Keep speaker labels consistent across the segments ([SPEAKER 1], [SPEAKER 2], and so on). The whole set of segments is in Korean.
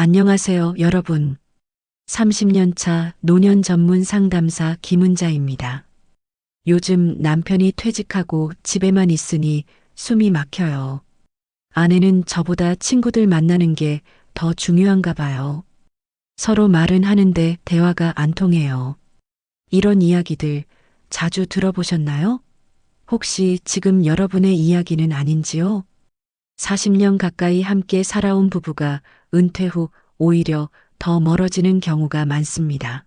[SPEAKER 1] 안녕하세요, 여러분. 30년 차 노년 전문 상담사 김은자입니다. 요즘 남편이 퇴직하고 집에만 있으니 숨이 막혀요. 아내는 저보다 친구들 만나는 게 더 중요한가 봐요. 서로 말은 하는데 대화가 안 통해요. 이런 이야기들 자주 들어보셨나요? 혹시 지금 여러분의 이야기는 아닌지요? 40년 가까이 함께 살아온 부부가 은퇴 후 오히려 더 멀어지는 경우가 많습니다.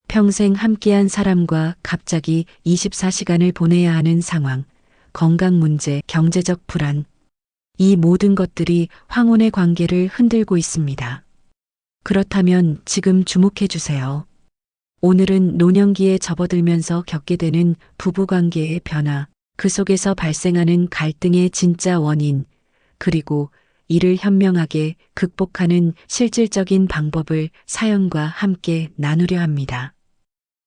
[SPEAKER 1] 평생 함께한 사람과 갑자기 24시간을 보내야 하는 상황, 건강 문제, 경제적 불안, 이 모든 것들이 황혼의 관계를 흔들고 있습니다. 그렇다면 지금 주목해 주세요. 오늘은 노년기에 접어들면서 겪게 되는 부부관계의 변화, 그 속에서 발생하는 갈등의 진짜 원인, 그리고 이를 현명하게 극복하는 실질적인 방법을 사연과 함께 나누려 합니다.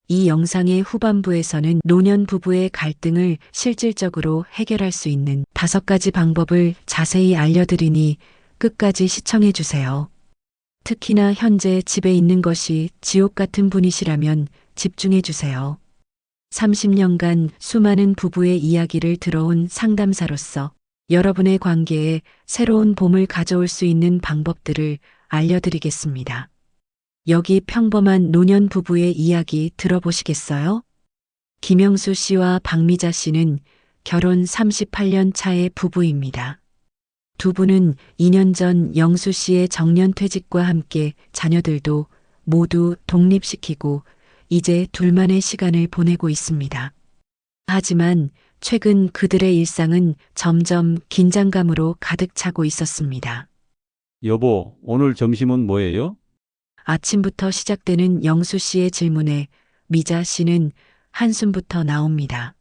[SPEAKER 1] 이 영상의 후반부에서는 노년 부부의 갈등을 실질적으로 해결할 수 있는 5가지 방법을 자세히 알려드리니 끝까지 시청해 주세요. 특히나 현재 집에 있는 것이 지옥 같은 분이시라면 집중해 주세요. 30년간 수많은 부부의 이야기를 들어온 상담사로서 여러분의 관계에 새로운 봄을 가져올 수 있는 방법들을 알려드리겠습니다. 여기 평범한 노년 부부의 이야기 들어보시겠어요? 김영수 씨와 박미자 씨는 결혼 38년 차의 부부입니다. 두 분은 2년 전 영수 씨의 정년퇴직과 함께 자녀들도 모두 독립시키고 이제 둘만의 시간을 보내고 있습니다. 하지만 최근 그들의 일상은 점점 긴장감으로 가득 차고 있었습니다.
[SPEAKER 2] 여보, 오늘 점심은 뭐예요?
[SPEAKER 1] 아침부터 시작되는 영수 씨의 질문에 미자 씨는 한숨부터 나옵니다.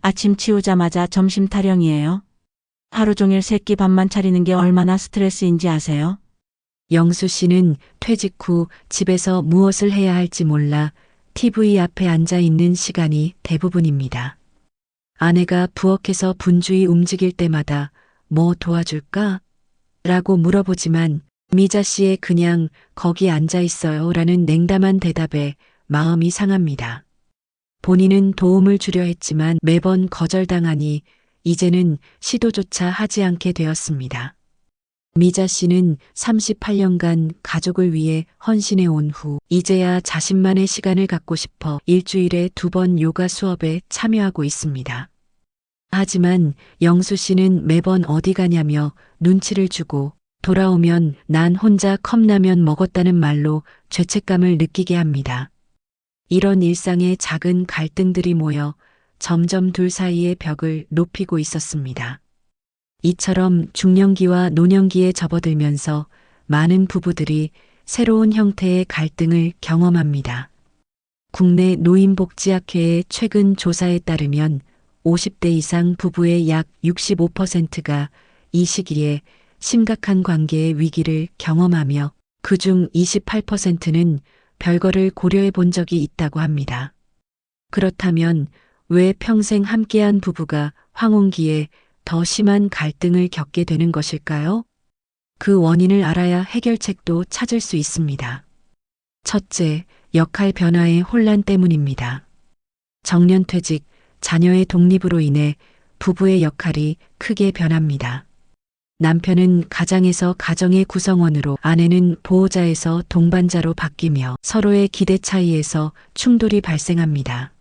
[SPEAKER 3] 아침 치우자마자 점심 타령이에요. 하루 종일 새끼 밥만 차리는 게 얼마나 스트레스인지 아세요?
[SPEAKER 1] 영수 씨는 퇴직 후 집에서 무엇을 해야 할지 몰라 TV 앞에 앉아 있는 시간이 대부분입니다. 아내가 부엌에서 분주히 움직일 때마다 뭐 도와줄까? 라고 물어보지만 미자 씨의 그냥 거기 앉아 있어요 라는 냉담한 대답에 마음이 상합니다. 본인은 도움을 주려 했지만 매번 거절당하니 이제는 시도조차 하지 않게 되었습니다. 미자 씨는 38년간 가족을 위해 헌신해 온 후 이제야 자신만의 시간을 갖고 싶어 일주일에 2번 요가 수업에 참여하고 있습니다. 하지만 영수 씨는 매번 어디 가냐며 눈치를 주고 돌아오면 난 혼자 컵라면 먹었다는 말로 죄책감을 느끼게 합니다. 이런 일상의 작은 갈등들이 모여 점점 둘 사이의 벽을 높이고 있었습니다. 이처럼 중년기와 노년기에 접어들면서 많은 부부들이 새로운 형태의 갈등을 경험합니다. 국내 노인복지학회의 최근 조사에 따르면 50대 이상 부부의 약 65%가 이 시기에 심각한 관계의 위기를 경험하며 그중 28%는 별거를 고려해 본 적이 있다고 합니다. 그렇다면 왜 평생 함께한 부부가 황혼기에 더 심한 갈등을 겪게 되는 것일까요? 그 원인을 알아야 해결책도 찾을 수 있습니다. 첫째, 역할 변화의 혼란 때문입니다. 정년퇴직, 자녀의 독립으로 인해 부부의 역할이 크게 변합니다. 남편은 가장에서 가정의 구성원으로, 아내는 보호자에서 동반자로 바뀌며 서로의 기대 차이에서 충돌이 발생합니다.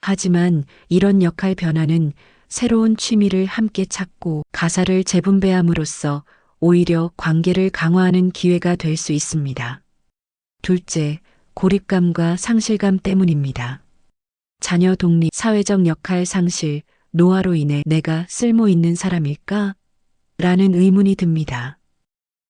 [SPEAKER 1] 하지만 이런 역할 변화는 새로운 취미를 함께 찾고 가사를 재분배함으로써 오히려 관계를 강화하는 기회가 될 수 있습니다. 둘째, 고립감과 상실감 때문입니다. 자녀 독립, 사회적 역할 상실, 노화로 인해 내가 쓸모 있는 사람일까? 라는 의문이 듭니다.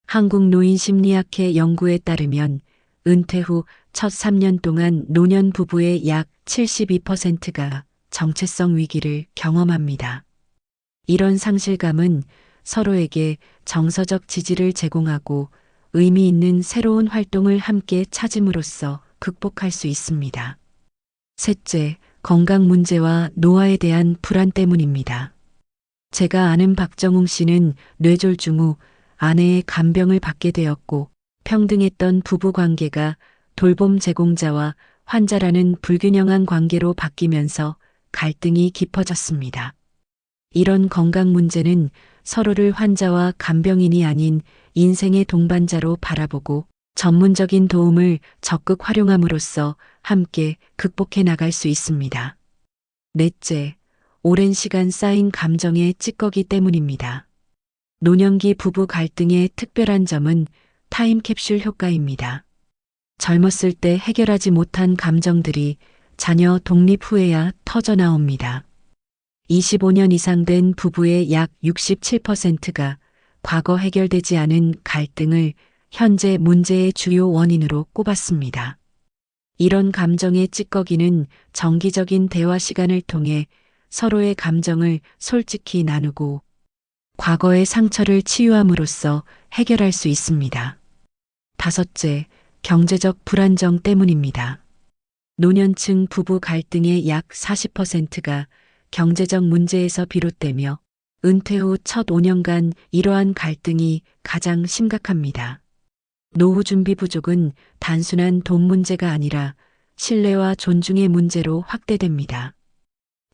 [SPEAKER 1] 한국노인심리학회 연구에 따르면 은퇴 후 첫 3년 동안 노년 부부의 약 72%가 정체성 위기를 경험합니다. 이런 상실감은 서로에게 정서적 지지를 제공하고 의미 있는 새로운 활동을 함께 찾음으로써 극복할 수 있습니다. 셋째, 건강 문제와 노화에 대한 불안 때문입니다. 제가 아는 박정웅 씨는 뇌졸중 후 아내의 간병을 받게 되었고 평등했던 부부 관계가 돌봄 제공자와 환자라는 불균형한 관계로 바뀌면서 갈등이 깊어졌습니다. 이런 건강 문제는 서로를 환자와 간병인이 아닌 인생의 동반자로 바라보고 전문적인 도움을 적극 활용함으로써 함께 극복해 나갈 수 있습니다. 넷째, 오랜 시간 쌓인 감정의 찌꺼기 때문입니다. 노년기 부부 갈등의 특별한 점은 타임캡슐 효과입니다. 젊었을 때 해결하지 못한 감정들이 자녀 독립 후에야 터져 나옵니다. 25년 이상 된 부부의 약 67%가 과거 해결되지 않은 갈등을 현재 문제의 주요 원인으로 꼽았습니다. 이런 감정의 찌꺼기는 정기적인 대화 시간을 통해 서로의 감정을 솔직히 나누고 과거의 상처를 치유함으로써 해결할 수 있습니다. 다섯째, 경제적 불안정 때문입니다. 노년층 부부 갈등의 약 40%가 경제적 문제에서 비롯되며 은퇴 후 첫 5년간 이러한 갈등이 가장 심각합니다. 노후 준비 부족은 단순한 돈 문제가 아니라 신뢰와 존중의 문제로 확대됩니다.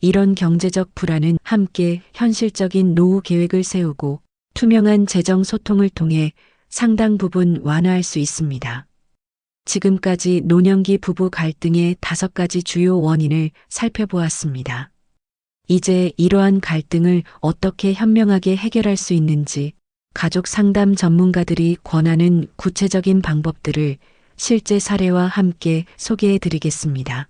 [SPEAKER 1] 이런 경제적 불안은 함께 현실적인 노후 계획을 세우고 투명한 재정 소통을 통해 상당 부분 완화할 수 있습니다. 지금까지 노년기 부부 갈등의 5가지 주요 원인을 살펴보았습니다. 이제 이러한 갈등을 어떻게 현명하게 해결할 수 있는지 가족 상담 전문가들이 권하는 구체적인 방법들을 실제 사례와 함께 소개해 드리겠습니다.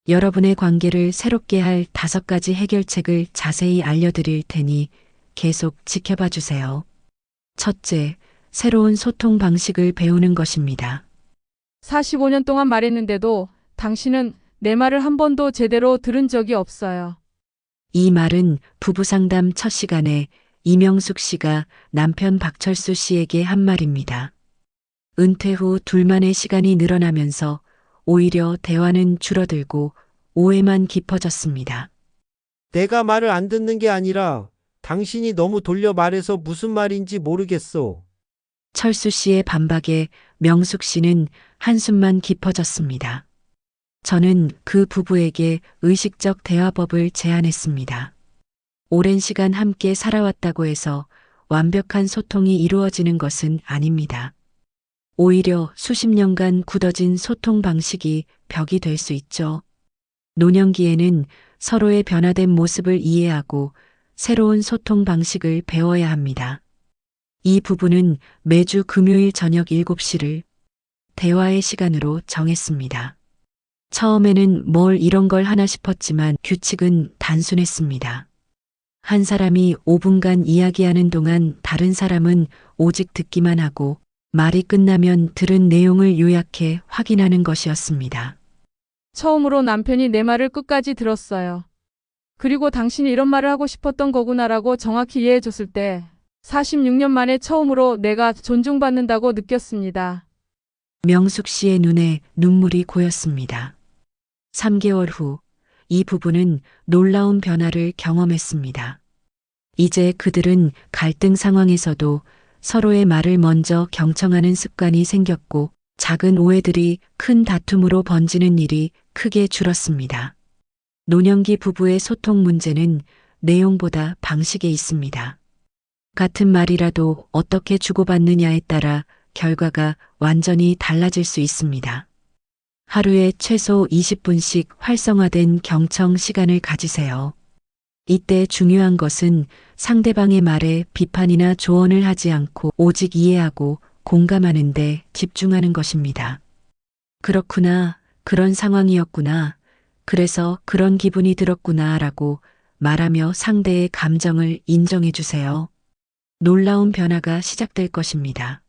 [SPEAKER 1] 여러분의 관계를 새롭게 할 5가지 해결책을 자세히 알려드릴 테니 계속 지켜봐 주세요. 첫째, 새로운 소통 방식을 배우는 것입니다.
[SPEAKER 4] 45년 동안 말했는데도 당신은 내 말을 한 번도 제대로 들은 적이 없어요.
[SPEAKER 1] 이 말은 부부 상담 첫 시간에 이명숙 씨가 남편 박철수 씨에게 한 말입니다. 은퇴 후 둘만의 시간이 늘어나면서 오히려 대화는 줄어들고 오해만 깊어졌습니다.
[SPEAKER 5] 내가 말을 안 듣는 게 아니라 당신이 너무 돌려 말해서 무슨 말인지 모르겠어.
[SPEAKER 1] 철수 씨의 반박에 명숙 씨는 한숨만 깊어졌습니다. 저는 그 부부에게 의식적 대화법을 제안했습니다. 오랜 시간 함께 살아왔다고 해서 완벽한 소통이 이루어지는 것은 아닙니다. 오히려 수십 년간 굳어진 소통 방식이 벽이 될 수 있죠. 노년기에는 서로의 변화된 모습을 이해하고 새로운 소통 방식을 배워야 합니다. 이 부부는 매주 금요일 저녁 7시를 대화의 시간으로 정했습니다. 처음에는 뭘 이런 걸 하나 싶었지만 규칙은 단순했습니다. 한 사람이 5분간 이야기하는 동안 다른 사람은 오직 듣기만 하고 말이 끝나면 들은 내용을 요약해 확인하는 것이었습니다.
[SPEAKER 4] 처음으로 남편이 내 말을 끝까지 들었어요. 그리고 당신이 이런 말을 하고 싶었던 거구나라고 정확히 이해해 줬을 때 46년 만에 처음으로 내가 존중받는다고 느꼈습니다.
[SPEAKER 1] 명숙 씨의 눈에 눈물이 고였습니다. 3개월 후 이 부부는 놀라운 변화를 경험했습니다. 이제 그들은 갈등 상황에서도 서로의 말을 먼저 경청하는 습관이 생겼고 작은 오해들이 큰 다툼으로 번지는 일이 크게 줄었습니다. 노년기 부부의 소통 문제는 내용보다 방식에 있습니다. 같은 말이라도 어떻게 주고받느냐에 따라 결과가 완전히 달라질 수 있습니다. 하루에 최소 20분씩 활성화된 경청 시간을 가지세요. 이때 중요한 것은 상대방의 말에 비판이나 조언을 하지 않고 오직 이해하고 공감하는 데 집중하는 것입니다. 그렇구나, 그런 상황이었구나, 그래서 그런 기분이 들었구나 라고 말하며 상대의 감정을 인정해 주세요. 놀라운 변화가 시작될 것입니다.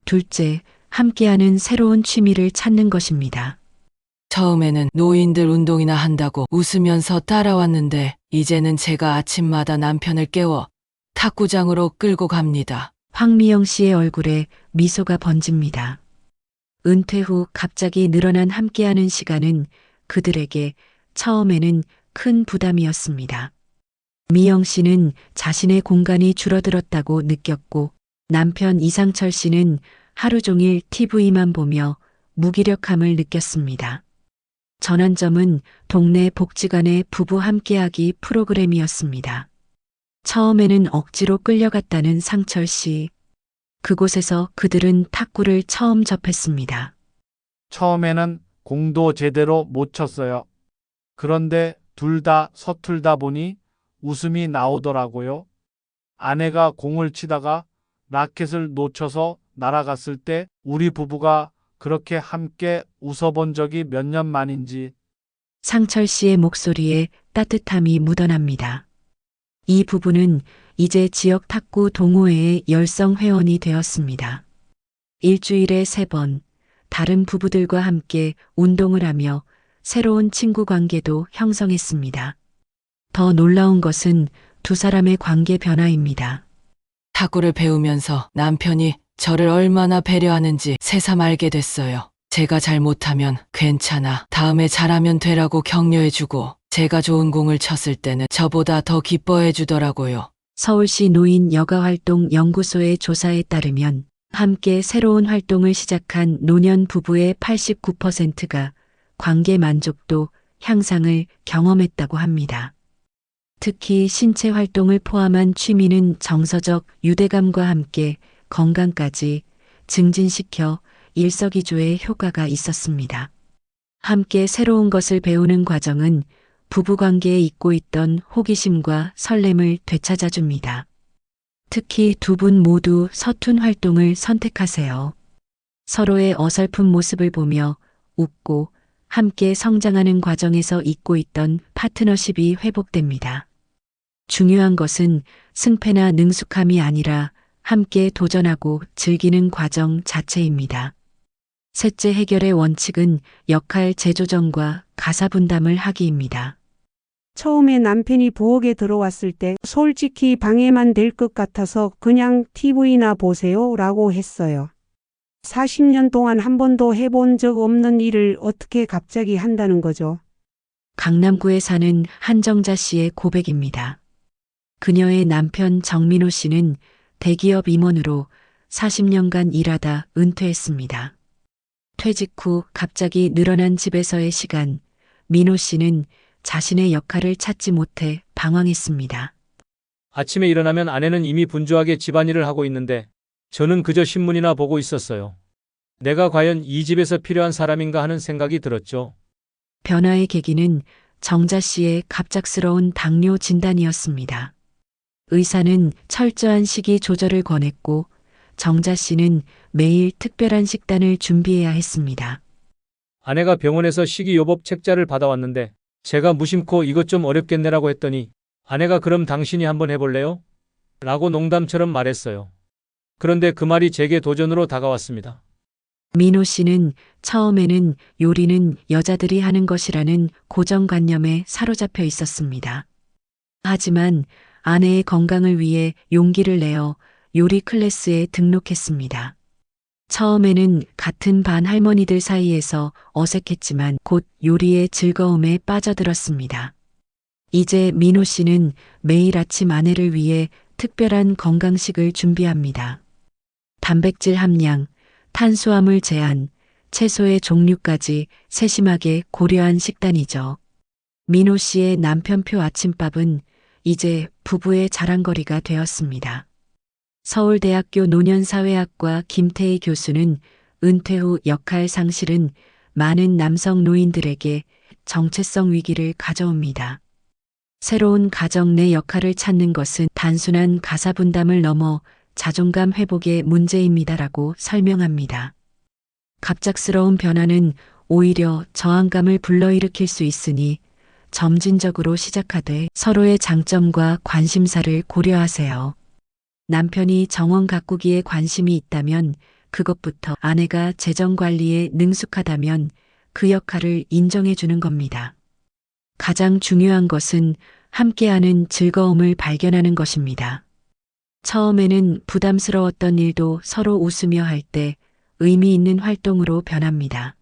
[SPEAKER 1] 둘째, 함께하는 새로운 취미를 찾는 것입니다.
[SPEAKER 6] 처음에는 노인들 운동이나 한다고 웃으면서 따라왔는데 이제는 제가 아침마다 남편을 깨워 탁구장으로 끌고 갑니다.
[SPEAKER 1] 황미영 씨의 얼굴에 미소가 번집니다. 은퇴 후 갑자기 늘어난 함께하는 시간은 그들에게 처음에는 큰 부담이었습니다. 미영 씨는 자신의 공간이 줄어들었다고 느꼈고 남편 이상철 씨는 하루 종일 TV만 보며 무기력함을 느꼈습니다. 전환점은 동네 복지관의 부부 함께하기 프로그램이었습니다. 처음에는 억지로 끌려갔다는 상철 씨. 그곳에서 그들은 탁구를 처음 접했습니다.
[SPEAKER 7] 처음에는 공도 제대로 못 쳤어요. 그런데 둘 다 서툴다 보니 웃음이 나오더라고요. 아내가 공을 치다가 라켓을 놓쳐서 날아갔을 때 우리 부부가 그렇게 함께 웃어본 적이 몇 년 만인지.
[SPEAKER 1] 상철 씨의 목소리에 따뜻함이 묻어납니다. 이 부부는 이제 지역 탁구 동호회의 열성 회원이 되었습니다. 일주일에 3번, 다른 부부들과 함께 운동을 하며 새로운 친구 관계도 형성했습니다. 더 놀라운 것은 두 사람의 관계 변화입니다.
[SPEAKER 6] 탁구를 배우면서 남편이 저를 얼마나 배려하는지 새삼 알게 됐어요. 제가 잘못하면 괜찮아, 다음에 잘하면 되라고 격려해주고, 제가 좋은 공을 쳤을 때는 저보다 더 기뻐해 주더라고요.
[SPEAKER 1] 서울시 노인 여가활동 연구소의 조사에 따르면 함께 새로운 활동을 시작한 노년 부부의 89%가 관계 만족도 향상을 경험했다고 합니다. 특히 신체 활동을 포함한 취미는 정서적 유대감과 함께 건강까지 증진시켜 일석이조의 효과가 있었습니다. 함께 새로운 것을 배우는 과정은 부부관계에 잊고 있던 호기심과 설렘을 되찾아줍니다. 특히 두 분 모두 서툰 활동을 선택하세요. 서로의 어설픈 모습을 보며 웃고 함께 성장하는 과정에서 잊고 있던 파트너십이 회복됩니다. 중요한 것은 승패나 능숙함이 아니라 함께 도전하고 즐기는 과정 자체입니다. 셋째 해결의 원칙은 역할 재조정과 가사 분담을 하기입니다.
[SPEAKER 8] 처음에 남편이 부엌에 들어왔을 때 솔직히 방해만 될 것 같아서 그냥 TV나 보세요 라고 했어요. 40년 동안 한 번도 해본 적 없는 일을 어떻게 갑자기 한다는 거죠.
[SPEAKER 1] 강남구에 사는 한정자 씨의 고백입니다. 그녀의 남편 정민호 씨는 대기업 임원으로 40년간 일하다 은퇴했습니다. 퇴직 후 갑자기 늘어난 집에서의 시간, 민호 씨는 자신의 역할을 찾지 못해 방황했습니다.
[SPEAKER 9] 아침에 일어나면 아내는 이미 분주하게 집안일을 하고 있는데 저는 그저 신문이나 보고 있었어요. 내가 과연 이 집에서 필요한 사람인가 하는 생각이 들었죠.
[SPEAKER 1] 변화의 계기는 정자 씨의 갑작스러운 당뇨 진단이었습니다. 의사는 철저한 식이 조절을 권했고 정자 씨는 매일 특별한 식단을 준비해야 했습니다.
[SPEAKER 9] 아내가 병원에서 식이요법 책자를 받아왔는데 제가 무심코 이것 좀 어렵겠네라고 했더니 아내가 그럼 당신이 한번 해볼래요? 라고 농담처럼 말했어요. 그런데 그 말이 제게 도전으로 다가왔습니다.
[SPEAKER 1] 민호 씨는 처음에는 요리는 여자들이 하는 것이라는 고정관념에 사로잡혀 있었습니다. 하지만 아내의 건강을 위해 용기를 내어 요리 클래스에 등록했습니다. 처음에는 같은 반 할머니들 사이에서 어색했지만 곧 요리의 즐거움에 빠져들었습니다. 이제 민호 씨는 매일 아침 아내를 위해 특별한 건강식을 준비합니다. 단백질 함량, 탄수화물 제한, 채소의 종류까지 세심하게 고려한 식단이죠. 민호 씨의 남편표 아침밥은 이제 부부의 자랑거리가 되었습니다. 서울대학교 노년사회학과 김태희 교수는 은퇴 후 역할 상실은 많은 남성 노인들에게 정체성 위기를 가져옵니다. 새로운 가정 내 역할을 찾는 것은 단순한 가사 분담을 넘어 자존감 회복의 문제입니다라고 설명합니다. 갑작스러운 변화는 오히려 저항감을 불러일으킬 수 있으니 점진적으로 시작하되 서로의 장점과 관심사를 고려하세요. 남편이 정원 가꾸기에 관심이 있다면 그것부터, 아내가 재정 관리에 능숙하다면 그 역할을 인정해 주는 겁니다. 가장 중요한 것은 함께하는 즐거움을 발견하는 것입니다. 처음에는 부담스러웠던 일도 서로 웃으며 할 때 의미 있는 활동으로 변합니다.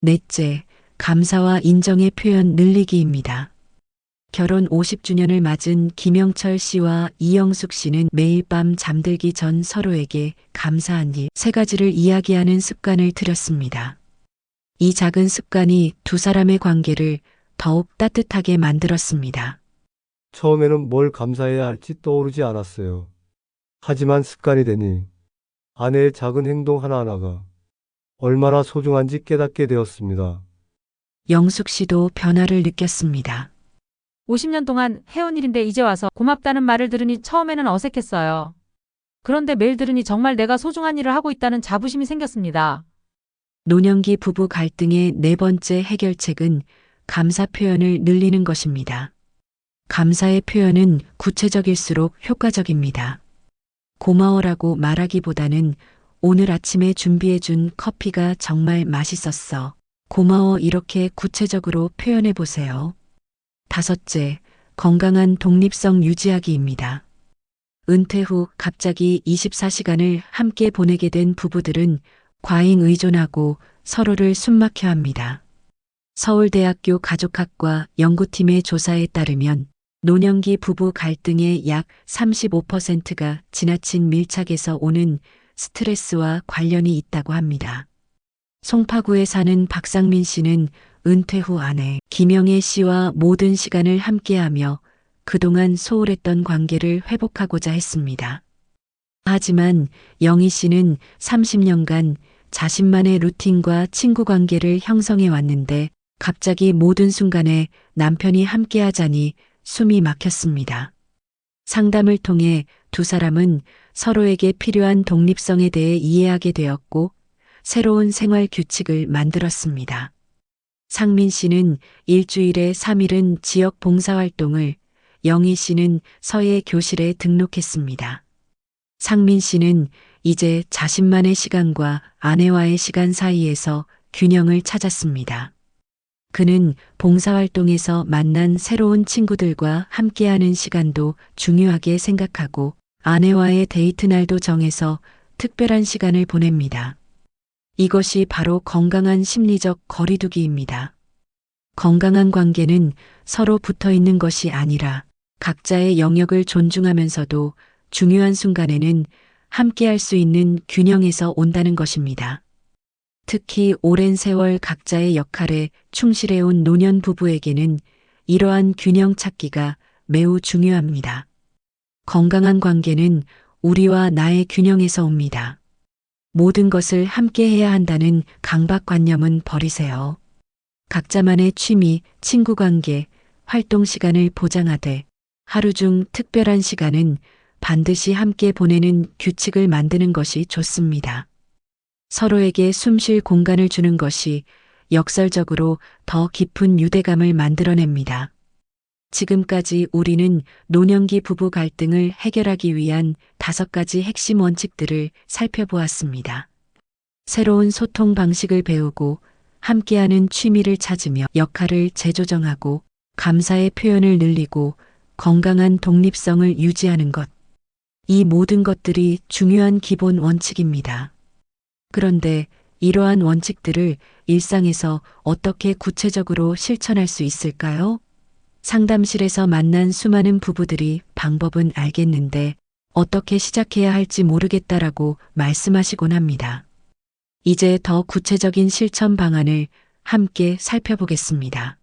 [SPEAKER 1] 넷째, 감사와 인정의 표현 늘리기입니다. 결혼 50주년을 맞은 김영철 씨와 이영숙 씨는 매일 밤 잠들기 전 서로에게 감사한 일 3가지를 이야기하는 습관을 들였습니다. 이 작은 습관이 두 사람의 관계를 더욱 따뜻하게 만들었습니다.
[SPEAKER 10] 처음에는 뭘 감사해야 할지 떠오르지 않았어요. 하지만 습관이 되니 아내의 작은 행동 하나하나가 얼마나 소중한지 깨닫게 되었습니다.
[SPEAKER 1] 영숙 씨도 변화를 느꼈습니다.
[SPEAKER 11] 50년 동안 해온 일인데 이제 와서 고맙다는 말을 들으니 처음에는 어색했어요. 그런데 매일 들으니 정말 내가 소중한 일을 하고 있다는 자부심이 생겼습니다.
[SPEAKER 1] 노년기 부부 갈등의 4번째 해결책은 감사 표현을 늘리는 것입니다. 감사의 표현은 구체적일수록 효과적입니다. 고마워라고 말하기보다는 오늘 아침에 준비해준 커피가 정말 맛있었어. 고마워 이렇게 구체적으로 표현해 보세요. 5째, 건강한 독립성 유지하기입니다. 은퇴 후 갑자기 24시간을 함께 보내게 된 부부들은 과잉 의존하고 서로를 숨막혀 합니다. 서울대학교 가족학과 연구팀의 조사에 따르면 노년기 부부 갈등의 약 35%가 지나친 밀착에서 오는 스트레스와 관련이 있다고 합니다. 송파구에 사는 박상민 씨는 은퇴 후 아내 김영애 씨와 모든 시간을 함께하며 그동안 소홀했던 관계를 회복하고자 했습니다. 하지만 영희 씨는 30년간 자신만의 루틴과 친구 관계를 형성해 왔는데 갑자기 모든 순간에 남편이 함께하자니 숨이 막혔습니다. 상담을 통해 두 사람은 서로에게 필요한 독립성에 대해 이해하게 되었고 새로운 생활 규칙을 만들었습니다. 상민 씨는 일주일에 3일은 지역 봉사활동을, 영희 씨는 서예 교실에 등록했습니다. 상민 씨는 이제 자신만의 시간과 아내와의 시간 사이에서 균형을 찾았습니다. 그는 봉사활동에서 만난 새로운 친구들과 함께하는 시간도 중요하게 생각하고 아내와의 데이트 날도 정해서 특별한 시간을 보냅니다. 이것이 바로 건강한 심리적 거리두기입니다. 건강한 관계는 서로 붙어 있는 것이 아니라 각자의 영역을 존중하면서도 중요한 순간에는 함께할 수 있는 균형에서 온다는 것입니다. 특히 오랜 세월 각자의 역할에 충실해온 노년 부부에게는 이러한 균형 찾기가 매우 중요합니다. 건강한 관계는 우리와 나의 균형에서 옵니다. 모든 것을 함께 해야 한다는 강박관념은 버리세요. 각자만의 취미, 친구관계, 활동 시간을 보장하되 하루 중 특별한 시간은 반드시 함께 보내는 규칙을 만드는 것이 좋습니다. 서로에게 숨 쉴 공간을 주는 것이 역설적으로 더 깊은 유대감을 만들어냅니다. 지금까지 우리는 노년기 부부 갈등을 해결하기 위한 5가지 핵심 원칙들을 살펴보았습니다. 새로운 소통 방식을 배우고 함께하는 취미를 찾으며 역할을 재조정하고 감사의 표현을 늘리고 건강한 독립성을 유지하는 것. 이 모든 것들이 중요한 기본 원칙입니다. 그런데 이러한 원칙들을 일상에서 어떻게 구체적으로 실천할 수 있을까요? 상담실에서 만난 수많은 부부들이 방법은 알겠는데 어떻게 시작해야 할지 모르겠다라고 말씀하시곤 합니다. 이제 더 구체적인 실천 방안을 함께 살펴보겠습니다.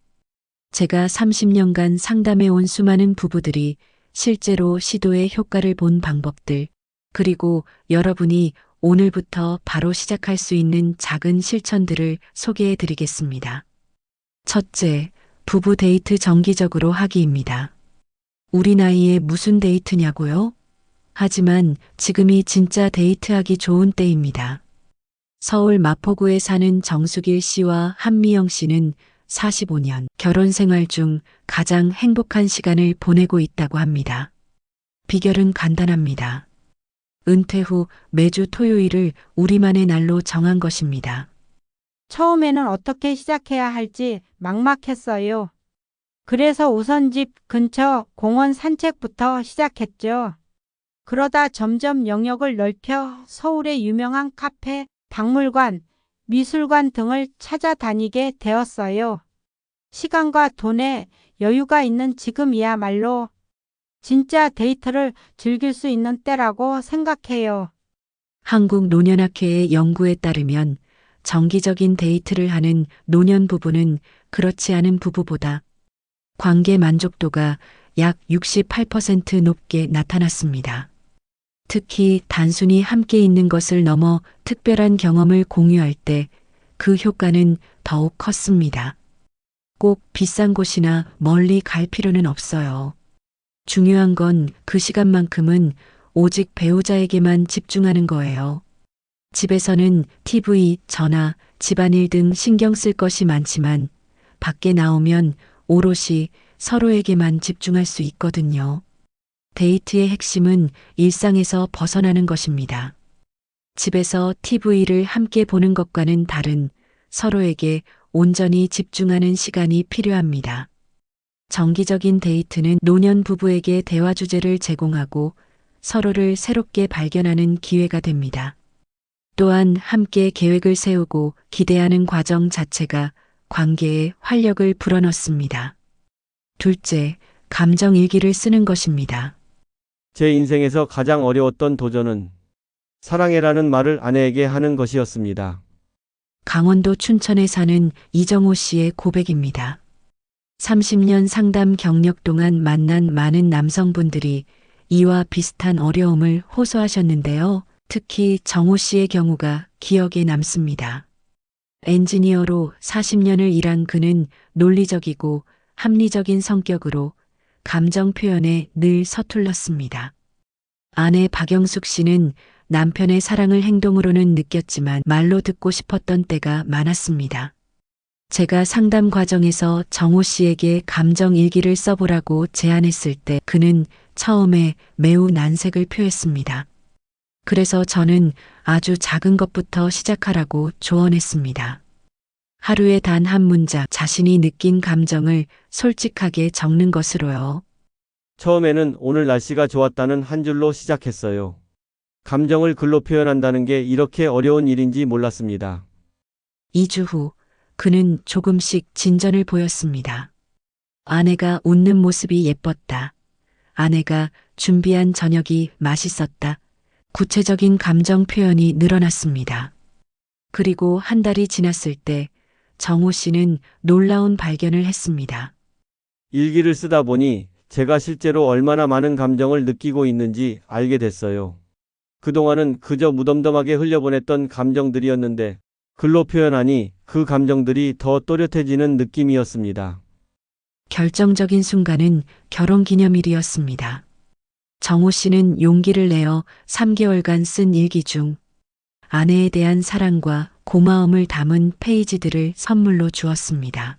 [SPEAKER 1] 제가 30년간 상담해 온 수많은 부부들이 실제로 시도해 효과를 본 방법들, 그리고 여러분이 오늘부터 바로 시작할 수 있는 작은 실천들을 소개해 드리겠습니다. 첫째, 부부 데이트 정기적으로 하기입니다. 우리 나이에 무슨 데이트냐고요? 하지만 지금이 진짜 데이트하기 좋은 때입니다. 서울 마포구에 사는 정수길 씨와 한미영 씨는 45년 결혼 생활 중 가장 행복한 시간을 보내고 있다고 합니다. 비결은 간단합니다. 은퇴 후 매주 토요일을 우리만의 날로 정한 것입니다.
[SPEAKER 12] 처음에는 어떻게 시작해야 할지 막막했어요. 그래서 우선 집 근처 공원 산책부터 시작했죠. 그러다 점점 영역을 넓혀 서울의 유명한 카페, 박물관, 미술관 등을 찾아다니게 되었어요. 시간과 돈에 여유가 있는 지금이야말로 진짜 데이트를 즐길 수 있는 때라고 생각해요.
[SPEAKER 1] 한국노년학회의 연구에 따르면 정기적인 데이트를 하는 노년 부부는 그렇지 않은 부부보다 관계 만족도가 약 68% 높게 나타났습니다. 특히 단순히 함께 있는 것을 넘어 특별한 경험을 공유할 때 그 효과는 더욱 컸습니다. 꼭 비싼 곳이나 멀리 갈 필요는 없어요. 중요한 건 그 시간만큼은 오직 배우자에게만 집중하는 거예요. 집에서는 TV, 전화, 집안일 등 신경 쓸 것이 많지만 밖에 나오면 오롯이 서로에게만 집중할 수 있거든요. 데이트의 핵심은 일상에서 벗어나는 것입니다. 집에서 TV를 함께 보는 것과는 다른 서로에게 온전히 집중하는 시간이 필요합니다. 정기적인 데이트는 노년 부부에게 대화 주제를 제공하고 서로를 새롭게 발견하는 기회가 됩니다. 또한 함께 계획을 세우고 기대하는 과정 자체가 관계에 활력을 불어넣습니다. 둘째, 감정 일기를 쓰는 것입니다.
[SPEAKER 2] 제 인생에서 가장 어려웠던 도전은 사랑해라는 말을 아내에게 하는 것이었습니다.
[SPEAKER 1] 강원도 춘천에 사는 이정호 씨의 고백입니다. 30년 상담 경력 동안 만난 많은 남성분들이 이와 비슷한 어려움을 호소하셨는데요. 특히 정호 씨의 경우가 기억에 남습니다. 엔지니어로 40년을 일한 그는 논리적이고 합리적인 성격으로 감정 표현에 늘 서툴렀습니다. 아내 박영숙 씨는 남편의 사랑을 행동으로는 느꼈지만 말로 듣고 싶었던 때가 많았습니다. 제가 상담 과정에서 정호 씨에게 감정 일기를 써보라고 제안했을 때 그는 처음에 매우 난색을 표했습니다. 그래서 저는 아주 작은 것부터 시작하라고 조언했습니다. 하루에 단 한 문장 자신이 느낀 감정을 솔직하게 적는 것으로요.
[SPEAKER 2] 처음에는 오늘 날씨가 좋았다는 한 줄로 시작했어요. 감정을 글로 표현한다는 게 이렇게 어려운 일인지 몰랐습니다.
[SPEAKER 1] 2주 후 그는 조금씩 진전을 보였습니다. 아내가 웃는 모습이 예뻤다. 아내가 준비한 저녁이 맛있었다. 구체적인 감정 표현이 늘어났습니다. 그리고 한 달이 지났을 때 정호 씨는 놀라운 발견을 했습니다.
[SPEAKER 2] 일기를 쓰다 보니 제가 실제로 얼마나 많은 감정을 느끼고 있는지 알게 됐어요. 그동안은 그저 무덤덤하게 흘려보냈던 감정들이었는데 글로 표현하니 그 감정들이 더 또렷해지는 느낌이었습니다.
[SPEAKER 1] 결정적인 순간은 결혼 기념일이었습니다. 정호 씨는 용기를 내어 3개월간 쓴 일기 중 아내에 대한 사랑과 고마움을 담은 페이지들을 선물로 주었습니다.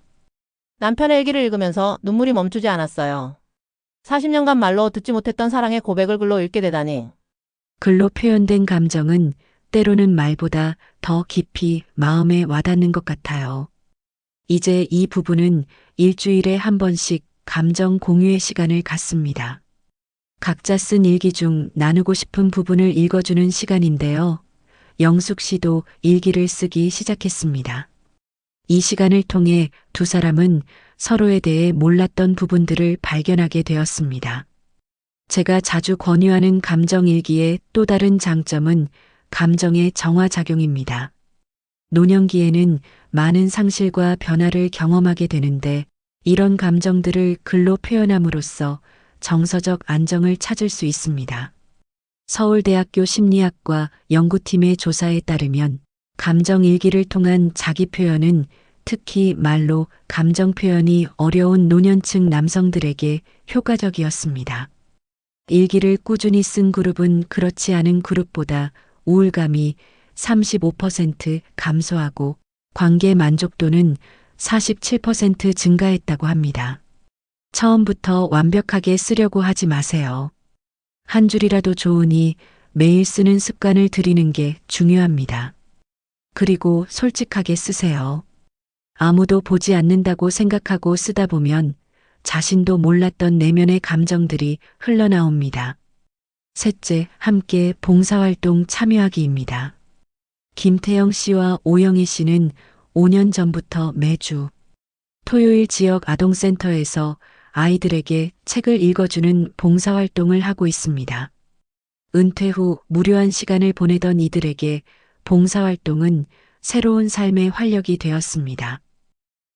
[SPEAKER 13] 남편의 일기를 읽으면서 눈물이 멈추지 않았어요. 40년간 말로 듣지 못했던 사랑의 고백을 글로 읽게 되다니.
[SPEAKER 1] 글로 표현된 감정은 때로는 말보다 더 깊이 마음에 와닿는 것 같아요. 이제 이 부부는 일주일에 한 번씩 감정 공유의 시간을 갖습니다. 각자 쓴 일기 중 나누고 싶은 부분을 읽어주는 시간인데요. 영숙 씨도 일기를 쓰기 시작했습니다. 이 시간을 통해 두 사람은 서로에 대해 몰랐던 부분들을 발견하게 되었습니다. 제가 자주 권유하는 감정일기의 또 다른 장점은 감정의 정화작용입니다. 노년기에는 많은 상실과 변화를 경험하게 되는데 이런 감정들을 글로 표현함으로써 정서적 안정을 찾을 수 있습니다. 서울대학교 심리학과 연구팀의 조사에 따르면 감정일기를 통한 자기 표현은 특히 말로 감정 표현이 어려운 노년층 남성들에게 효과적이었습니다. 일기를 꾸준히 쓴 그룹은 그렇지 않은 그룹보다 우울감이 35% 감소하고 관계 만족도는 47% 증가했다고 합니다. 처음부터 완벽하게 쓰려고 하지 마세요. 한 줄이라도 좋으니 매일 쓰는 습관을 들이는 게 중요합니다. 그리고 솔직하게 쓰세요. 아무도 보지 않는다고 생각하고 쓰다 보면 자신도 몰랐던 내면의 감정들이 흘러나옵니다. 셋째, 함께 봉사활동 참여하기입니다. 김태영 씨와 오영희 씨는 5년 전부터 매주 토요일 지역 아동센터에서 아이들에게 책을 읽어주는 봉사활동을 하고 있습니다. 은퇴 후 무료한 시간을 보내던 이들에게 봉사활동은 새로운 삶의 활력이 되었습니다.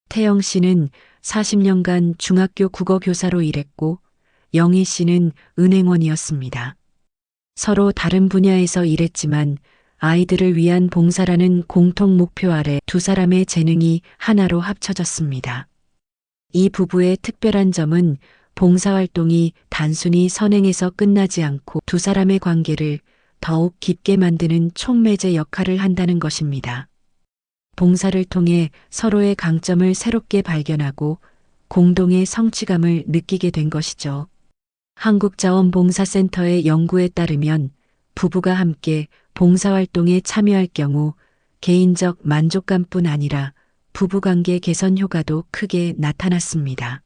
[SPEAKER 1] 태영 씨는 40년간 중학교 국어 교사로 일했고 영희 씨는 은행원이었습니다. 서로 다른 분야에서 일했지만 아이들을 위한 봉사라는 공통 목표 아래 두 사람의 재능이 하나로 합쳐졌습니다. 이 부부의 특별한 점은 봉사활동이 단순히 선행에서 끝나지 않고 두 사람의 관계를 더욱 깊게 만드는 촉매제 역할을 한다는 것입니다. 봉사를 통해 서로의 강점을 새롭게 발견하고 공동의 성취감을 느끼게 된 것이죠. 한국자원봉사센터의 연구에 따르면 부부가 함께 봉사활동에 참여할 경우 개인적 만족감뿐 아니라 부부관계 개선 효과도 크게 나타났습니다.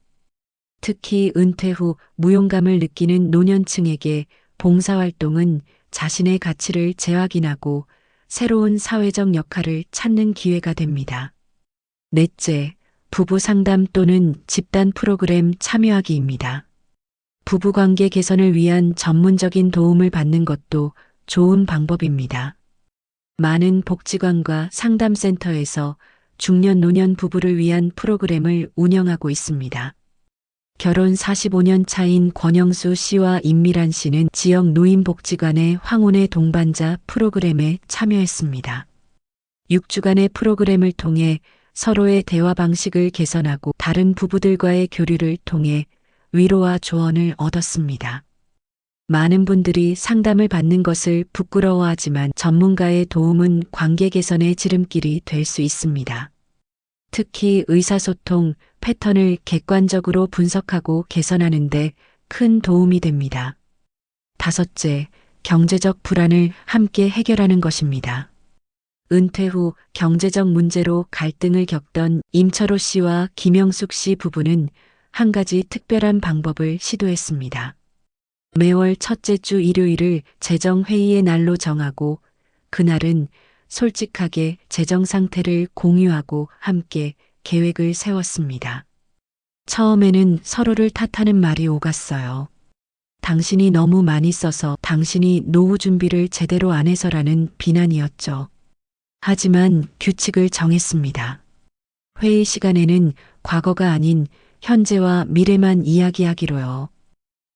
[SPEAKER 1] 특히 은퇴 후 무용감을 느끼는 노년층에게 봉사활동은 자신의 가치를 재확인하고 새로운 사회적 역할을 찾는 기회가 됩니다. 넷째, 부부 상담 또는 집단 프로그램 참여하기입니다. 부부관계 개선을 위한 전문적인 도움을 받는 것도 좋은 방법입니다. 많은 복지관과 상담센터에서 중년 노년 부부를 위한 프로그램을 운영하고 있습니다. 결혼 45년 차인 권영수 씨와 임미란 씨는 지역 노인복지관의 황혼의 동반자 프로그램에 참여했습니다. 6주간의 프로그램을 통해 서로의 대화 방식을 개선하고 다른 부부들과의 교류를 통해 위로와 조언을 얻었습니다. 많은 분들이 상담을 받는 것을 부끄러워하지만 전문가의 도움은 관계 개선의 지름길이 될 수 있습니다. 특히 의사소통 패턴을 객관적으로 분석하고 개선하는 데 큰 도움이 됩니다. 다섯째, 경제적 불안을 함께 해결하는 것입니다. 은퇴 후 경제적 문제로 갈등을 겪던 임철호 씨와 김영숙 씨 부부는 한 가지 특별한 방법을 시도했습니다. 매월 첫째 주 일요일을 재정회의의 날로 정하고 그날은 솔직하게 재정 상태를 공유하고 함께 계획을 세웠습니다. 처음에는 서로를 탓하는 말이 오갔어요. 당신이 너무 많이 써서 당신이 노후 준비를 제대로 안 해서라는 비난이었죠. 하지만 규칙을 정했습니다. 회의 시간에는 과거가 아닌 현재와 미래만 이야기하기로요.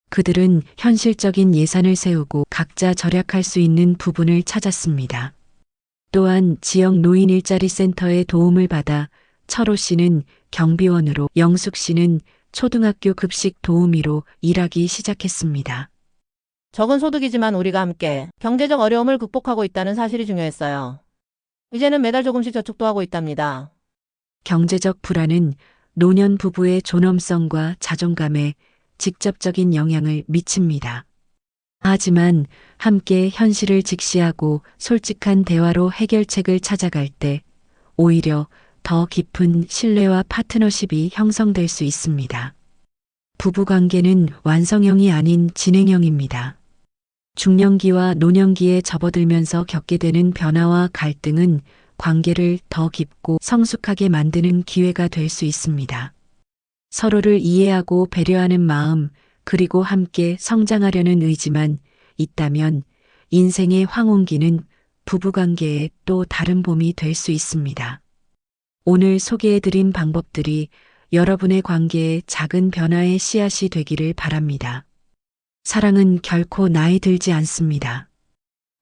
[SPEAKER 1] 그들은 현실적인 예산을 세우고 각자 절약할 수 있는 부분을 찾았습니다. 또한 지역 노인 일자리 센터의 도움을 받아 철호 씨는 경비원으로 영숙 씨는 초등학교 급식 도우미로 일하기 시작했습니다.
[SPEAKER 13] 적은 소득이지만 우리가 함께 경제적 어려움을 극복하고 있다는 사실이 중요했어요. 이제는 매달 조금씩 저축도 하고 있답니다.
[SPEAKER 1] 경제적 불안은 노년 부부의 존엄성과 자존감에 직접적인 영향을 미칩니다. 하지만 함께 현실을 직시하고 솔직한 대화로 해결책을 찾아갈 때 오히려 더 깊은 신뢰와 파트너십이 형성될 수 있습니다. 부부관계는 완성형이 아닌 진행형입니다. 중년기와 노년기에 접어들면서 겪게 되는 변화와 갈등은 관계를 더 깊고 성숙하게 만드는 기회가 될 수 있습니다. 서로를 이해하고 배려하는 마음, 그리고 함께 성장하려는 의지만 있다면 인생의 황혼기는 부부관계에 또 다른 봄이 될 수 있습니다. 오늘 소개해드린 방법들이 여러분의 관계에 작은 변화의 씨앗이 되기를 바랍니다. 사랑은 결코 나이 들지 않습니다.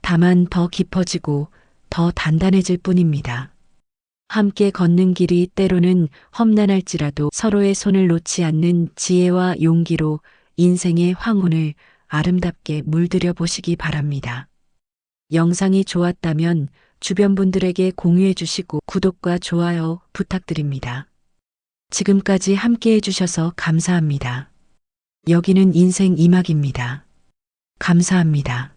[SPEAKER 1] 다만 더 깊어지고 더 단단해질 뿐입니다. 함께 걷는 길이 때로는 험난할지라도 서로의 손을 놓지 않는 지혜와 용기로 인생의 황혼을 아름답게 물들여 보시기 바랍니다. 영상이 좋았다면 주변 분들에게 공유해 주시고 구독과 좋아요 부탁드립니다. 지금까지 함께 해주셔서 감사합니다. 여기는 인생 이막입니다. 감사합니다.